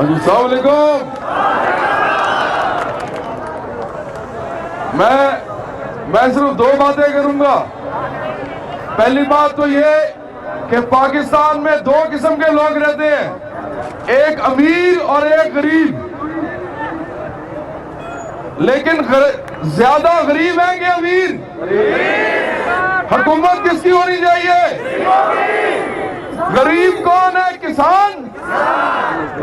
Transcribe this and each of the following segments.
ہاں جی السلام علیکم. میں صرف دو باتیں کروں گا. پہلی بات تو یہ کہ پاکستان میں دو قسم کے لوگ رہتے ہیں, ایک امیر اور ایک غریب. لیکن زیادہ غریب ہیں کہ امیر؟ حکومت کس کی ہونی چاہیے؟ غریب کون ہے؟ کسان.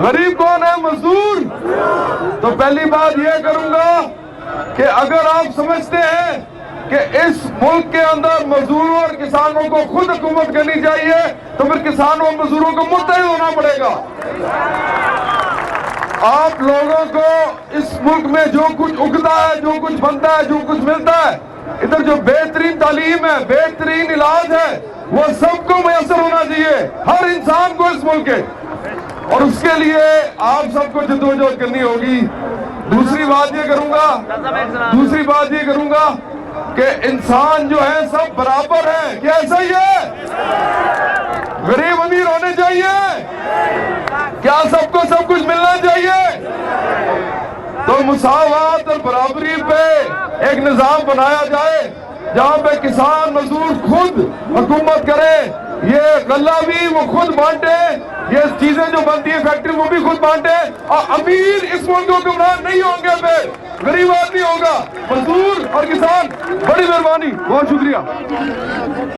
غریب کون ہے؟ مزدور. تو پہلی بات یہ کروں گا کہ اگر آپ سمجھتے ہیں کہ اس ملک کے اندر مزدوروں اور کسانوں کو خود حکومت کرنی چاہیے تو پھر کسانوں اور مزدوروں کو متحد ہونا پڑے گا. آپ لوگوں کو اس ملک میں جو کچھ اگتا ہے, جو کچھ بنتا ہے, جو کچھ ملتا ہے, ادھر جو بہترین تعلیم ہے, بہترین علاج ہے, وہ سب کو میسر ہونا چاہیے, ہر انسان کو اس ملک کے. اور اس کے لیے آپ سب کو جدوجہد کرنی ہوگی. دوسری بات یہ کروں گا کہ انسان جو ہے سب برابر ہیں. کیا ایسا ہی ہے؟ غریب امیر ہونے چاہیے؟ کیا سب کو سب کچھ ملنا چاہیے؟ تو مساوات اور برابری پہ ایک نظام بنایا جائے جہاں پہ کسان مزدور خود حکومت کرے, یہ غلہ بھی وہ خود بانٹے, یہ چیزیں جو بنتی ہیں فیکٹری وہ بھی خود بانٹے, اور امیر اس ملک کو حکمران نہیں ہوں گے, پھر غریب آدمی ہوگا, مزدور اور کسان. بڑی مہربانی, بہت شکریہ.